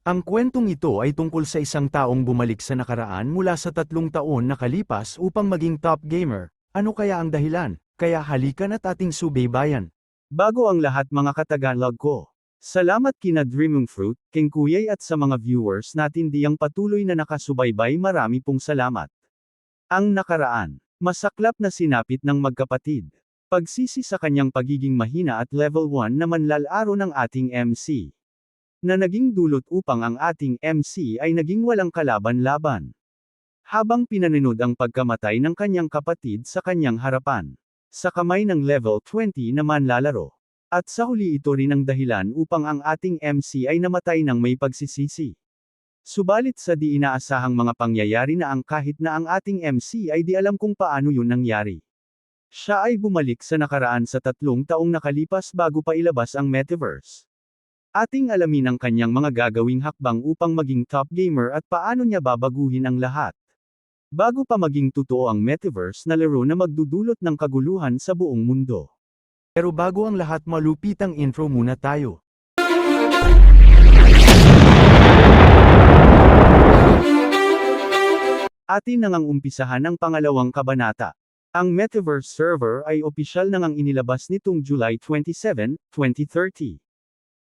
Ang kwentong ito ay tungkol sa isang taong bumalik sa nakaraan mula sa 3 taon na kalipas upang maging top gamer. Ano kaya ang dahilan? Kaya halikan at ating subaybayan. Bago ang lahat mga katagalog ko. Salamat kina Dreaming Fruit, King Kuyay at sa mga viewers natin diyang patuloy na nakasubaybay, marami pong salamat. Ang nakaraan. Masaklap na sinapit ng magkapatid. Pagsisi sa kanyang pagiging mahina at level 1 na manlalaro ng ating MC. Na naging dulot upang ang ating MC ay naging walang kalaban-laban. Habang pinaninod ang pagkamatay ng kanyang kapatid sa kanyang harapan. Sa kamay ng level 20 na manlalaro. At sa huli ito rin ang dahilan upang ang ating MC ay namatay ng may pagsisisi. Subalit sa di inaasahang mga pangyayari na kahit na ang ating MC ay di alam kung paano yun nangyari. Siya ay bumalik sa nakaraan sa 3 taong nakalipas bago pa ilabas ang Metaverse. Ating alamin ang kanyang mga gagawing hakbang upang maging top gamer at paano niya babaguhin ang lahat. Bago pa maging totoo ang Metaverse na laro na magdudulot ng kaguluhan sa buong mundo. Pero bago ang lahat, malupitang intro muna tayo. Atin nang umpisahan ang pangalawang kabanata. Ang Metaverse server ay opisyal nang inilabas nitong July 27, 2030.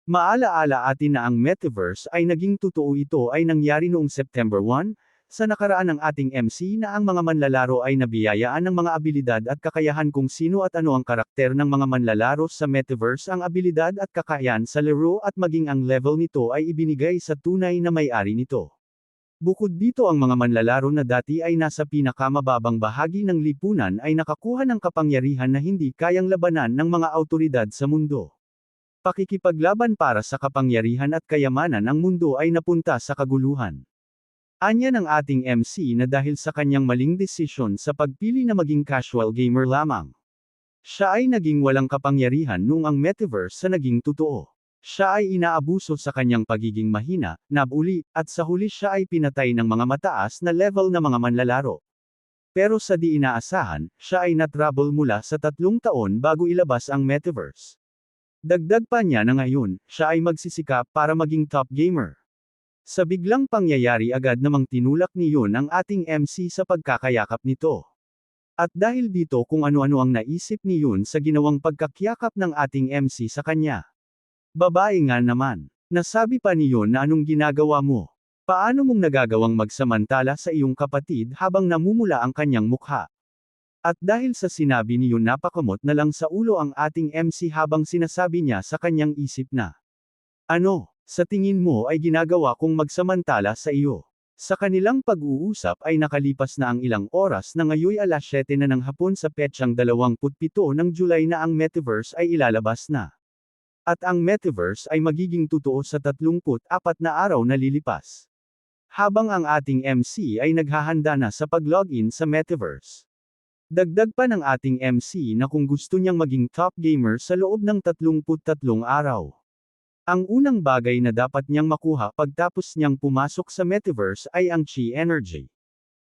Maalaala atin na ang Metaverse ay naging totoo, ito ay nangyari noong September 1, sa nakaraan ng ating MC na ang mga manlalaro ay nabiyayaan ng mga abilidad at kakayahan kung sino at ano ang karakter ng mga manlalaro sa Metaverse. Ang abilidad at kakayahan sa laro at maging ang level nito ay ibinigay sa tunay na may-ari nito. Bukod dito, ang mga manlalaro na dati ay nasa pinakamababang bahagi ng lipunan ay nakakuha ng kapangyarihan na hindi kayang labanan ng mga awtoridad sa mundo. Pakikipaglaban para sa kapangyarihan at kayamanan, ang mundo ay napunta sa kaguluhan. Anya ng ating MC na dahil sa kanyang maling desisyon sa pagpili na maging casual gamer lamang. Siya ay naging walang kapangyarihan noong ang Metaverse sa naging totoo. Siya ay inaabuso sa kanyang pagiging mahina, nabuli, at sa huli siya ay pinatay ng mga mataas na level na mga manlalaro. Pero sa di inaasahan, siya ay na-trouble mula sa 3 taon bago ilabas ang Metaverse. Dagdag pa niya na ngayon, siya ay magsisikap para maging top gamer. Sa biglang pangyayari, agad namang tinulak ni Yun ang ating MC sa pagkakayakap nito. At dahil dito, kung ano-ano ang naisip ni Yun sa ginawang pagkakiyakap ng ating MC sa kanya. Babae nga naman. Nasabi pa ni Yun na anong ginagawa mo? Paano mong nagagawang magsamantala sa iyong kapatid habang namumula ang kanyang mukha? At dahil sa sinabi ni Yun, napakamot na lang sa ulo ang ating MC habang sinasabi niya sa kanyang isip na, ano, sa tingin mo ay ginagawa kong magsamantala sa iyo? Sa kanilang pag-uusap ay nakalipas na ang ilang oras na ngayoy alas 7 na ng hapon sa petsang 27 ng July na ang Metaverse ay ilalabas na. At ang Metaverse ay magiging totoo sa 34 na araw na lilipas. Habang ang ating MC ay naghahanda na sa pag-login sa Metaverse. Dagdag pa ng ating MC na kung gusto niyang maging top gamer sa loob ng 33 araw. Ang unang bagay na dapat niyang makuha pagtapos niyang pumasok sa Metaverse ay ang Chi Energy.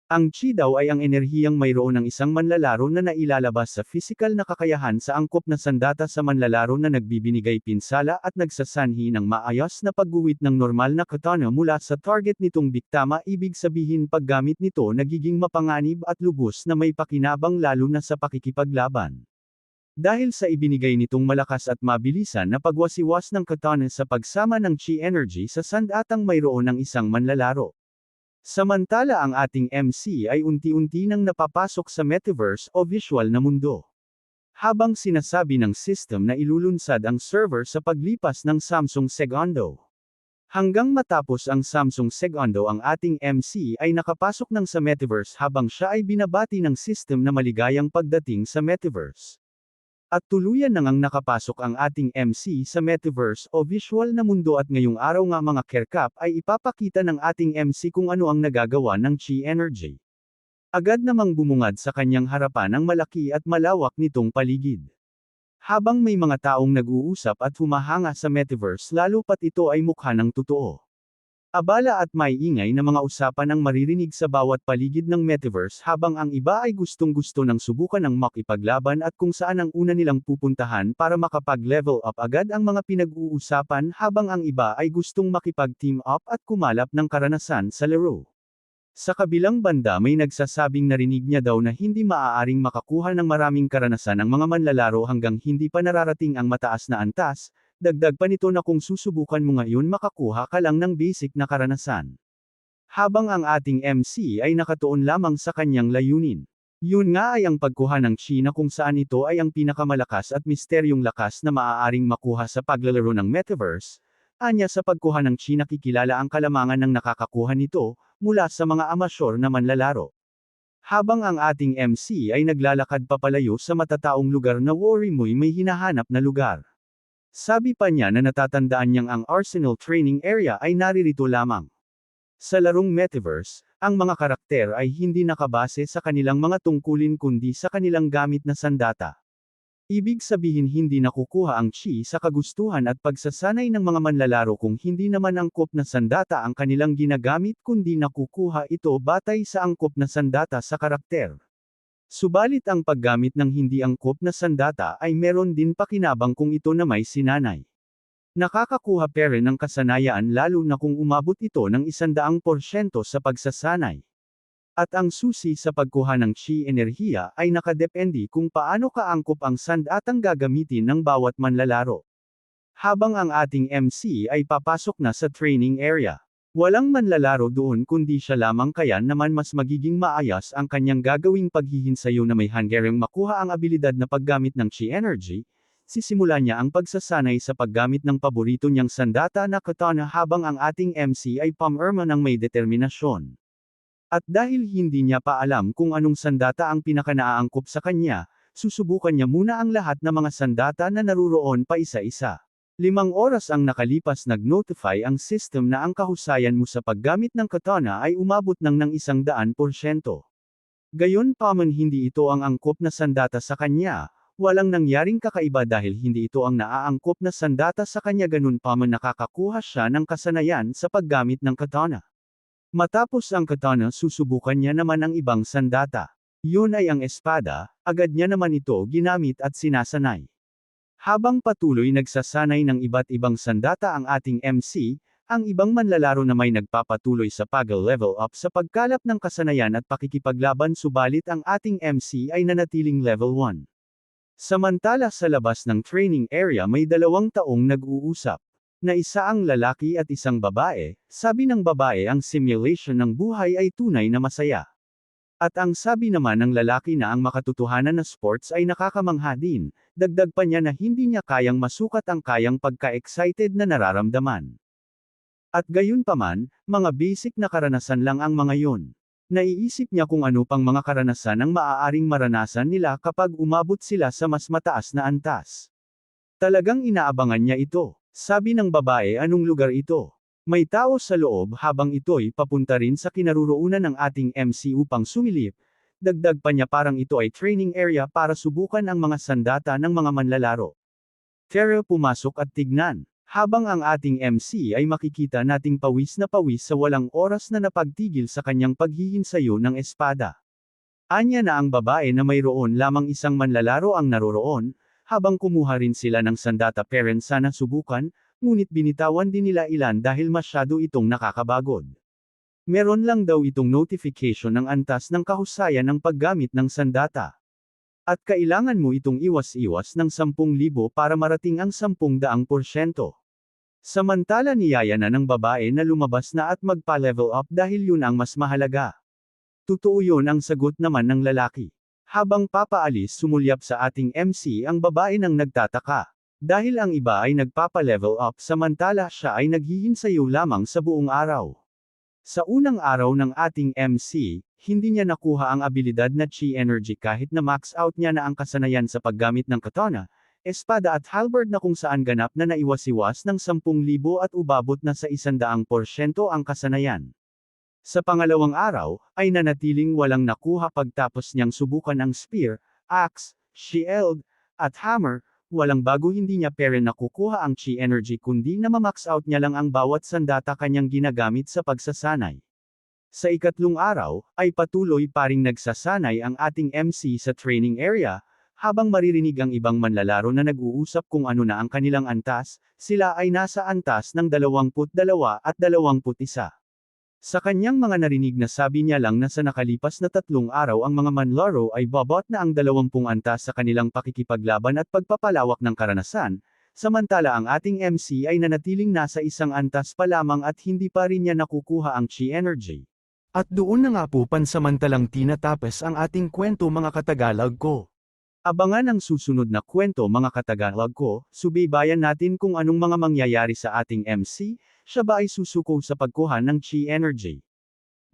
Ang Chi daw ay ang enerhiyang mayroon ng isang manlalaro na nailalabas sa physical na kakayahan sa angkop na sandata sa manlalaro na nagbibinigay pinsala at nagsasanhi ng maayos na pagguwit ng normal na katana mula sa target nitong biktama. Ibig sabihin, paggamit nito nagiging mapanganib at lubos na may pakinabang, lalo na sa pakikipaglaban. Dahil sa ibinigay nitong malakas at mabilisan na pagwasiwas ng katana sa pagsama ng Chi Energy sa sandatang mayroon ng isang manlalaro. Samantala ang ating MC ay unti-unti nang napapasok sa Metaverse o visual na mundo. Habang sinasabi ng system na ilulunsad ang server sa paglipas ng Samsung Segundo. Hanggang matapos ang Samsung Segundo, ang ating MC ay nakapasok ng sa Metaverse habang siya ay binabati ng system na maligayang pagdating sa Metaverse. At tuluyan na ngang nakapasok ang ating MC sa Metaverse o visual na mundo, at ngayong araw nga mga kerkap ay ipapakita ng ating MC kung ano ang nagagawa ng Chi Energy. Agad namang bumungad sa kanyang harapan ang malaki at malawak nitong paligid. Habang may mga taong nag-uusap at humahanga sa Metaverse, lalo pat ito ay mukha ng totoo. Abala at may ingay na mga usapan ang maririnig sa bawat paligid ng metaverse habang ang iba ay gustong-gusto ng subukan ng makipaglaban at kung saan ang una nilang pupuntahan para makapag-level up agad ang mga pinag-uusapan habang ang iba ay gustong makipag-team up at kumalap ng karanasan sa laro. Sa kabilang banda may nagsasabing narinig niya daw na hindi maaaring makakuha ng maraming karanasan ang mga manlalaro hanggang hindi pa nararating ang mataas na antas, dagdag pa nito na kung susubukan mo ngayon makakuha ka lang ng basic na karanasan. Habang ang ating MC ay nakatuon lamang sa kanyang layunin. Yun nga ay ang pagkuha ng chi na kung saan ito ay ang pinakamalakas at misteryong lakas na maaaring makuha sa paglalaro ng metaverse. Anya sa pagkuha ng chi nakikilala ang kalamangan ng nakakakuha nito, mula sa mga amasyur na manlalaro. Habang ang ating MC ay naglalakad papalayo sa matataong lugar na worry mo'y may hinahanap na lugar. Sabi pa niya na natatandaan niyang ang Arsenal Training Area ay naririto lamang. Sa larong metaverse, ang mga karakter ay hindi nakabase sa kanilang mga tungkulin kundi sa kanilang gamit na sandata. Ibig sabihin hindi nakukuha ang chi sa kagustuhan at pagsasanay ng mga manlalaro kung hindi naman angkop na sandata ang kanilang ginagamit kundi nakukuha ito batay sa angkop na sandata sa karakter. Subalit ang paggamit ng hindi angkop na sandata ay meron din pakinabang kung ito na may sinanay. Nakakakuha pa rin ng kasanayan lalo na kung umabot ito ng 100% sa pagsasanay. At ang susi sa pagkuha ng chi enerhiya ay nakadepende kung paano kaangkop ang sandatang gagamitin ng bawat manlalaro. Habang ang ating MC ay papasok na sa training area. Walang manlalaro doon kundi siya lamang kaya naman mas magiging maayos ang kanyang gagawing paghihinsayo na may hanggarang makuha ang abilidad na paggamit ng chi energy. Sisimula niya ang pagsasanay sa paggamit ng paborito niyang sandata na katana habang ang ating MC ay pumirma ng may determinasyon. At dahil hindi niya pa alam kung anong sandata ang pinakanaaangkop sa kanya, susubukan niya muna ang lahat ng mga sandata na naruroon pa isa-isa. 5 oras ang nakalipas nag-notify ang system na ang kahusayan mo sa paggamit ng katana ay umabot ng 100%. Gayunpaman hindi ito ang angkop na sandata sa kanya, walang nangyaring kakaiba dahil hindi ito ang naaangkop na sandata sa kanya ganunpaman nakakakuha siya ng kasanayan sa paggamit ng katana. Matapos ang katana susubukan niya naman ang ibang sandata. Yun ay ang espada, agad niya naman ito ginamit at sinasanay. Habang patuloy nagsasanay ng iba't ibang sandata ang ating MC, ang ibang manlalaro na may nagpapatuloy sa pag-level up sa pagkalap ng kasanayan at pakikipaglaban subalit ang ating MC ay nanatiling level 1. Samantala sa labas ng training area may 2 taong nag-uusap. Na isa ang lalaki at isang babae, sabi ng babae ang simulation ng buhay ay tunay na masaya. At ang sabi naman ng lalaki na ang makatotohanan na sports ay nakakamangha din, dagdag pa niya na hindi niya kayang masukat ang kayang pagka-excited na nararamdaman. At gayunpaman, mga basic na karanasan lang ang mga yon. Naiisip niya kung ano pang mga karanasan ang maaaring maranasan nila kapag umabot sila sa mas mataas na antas. Talagang inaabangan niya ito. Sabi ng babae anong lugar ito. May tao sa loob habang ito'y papunta rin sa kinaroroonan ng ating MC upang sumilip. Dagdag pa niya parang ito ay training area para subukan ang mga sandata ng mga manlalaro. Tara pumasok at tignan. Habang ang ating MC ay makikita nating pawis na pawis sa walang oras na napagtigil sa kanyang paghihinsayo ng espada. Anya na ang babae na mayroon lamang isang manlalaro ang naroroon, habang kumuha rin sila ng sandata parent sana subukan, ngunit binitawan din nila ilan dahil masyado itong nakakabagod. Meron lang daw itong notification ng antas ng kahusayan ng paggamit ng sandata. At kailangan mo itong iwas-iwas ng 10,000 para marating ang 10,000%. Samantala niyaya na ng babae na lumabas na at magpa-level up dahil yun ang mas mahalaga. Totoo yun ang sagot naman ng lalaki. Habang papaalis sumulyap sa ating MC ang babae nang nagtataka. Dahil ang iba ay nagpapa-level up samantala siya ay naghihinsayo lamang sa buong araw. Sa unang araw ng ating MC, hindi niya nakuha ang abilidad na chi energy kahit na max out niya na ang kasanayan sa paggamit ng katana, espada at halberd na kung saan ganap na naiwas-iwas ng 10,000 at ubabot na sa 100% ang kasanayan. Sa pangalawang araw, ay nanatiling walang nakuha pagtapos niyang subukan ang spear, axe, shield, at hammer, walang bago hindi niya pere nakukuha ang chi energy kundi na ma-max out niya lang ang bawat sandata kanyang ginagamit sa pagsasanay. Sa ikatlong araw, ay patuloy pa ring nagsasanay ang ating MC sa training area, habang maririnig ang ibang manlalaro na nag-uusap kung ano na ang kanilang antas, sila ay nasa antas ng 22 at 21. Sa kanyang mga narinig na sabi niya lang na sa nakalipas na 3 araw ang mga manlaro ay babot na ang 20 antas sa kanilang pakikipaglaban at pagpapalawak ng karanasan, samantala ang ating MC ay nanatiling nasa 1 antas pa lamang at hindi pa rin niya nakukuha ang chi energy. At doon na nga po pansamantalang tinatapos ang ating kwento mga Katagalog ko. Abangan ang susunod na kwento mga Katagalog ko, subaybayan natin kung anong mga mangyayari sa ating MC, siya ba ay susuko sa pagkuha ng chi energy?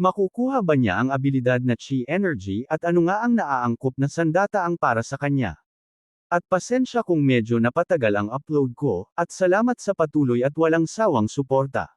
Makukuha ba niya ang abilidad na chi energy at ano nga ang naaangkop na sandata ang para sa kanya? At pasensya kung medyo napatagal ang upload ko, at salamat sa patuloy at walang sawang suporta.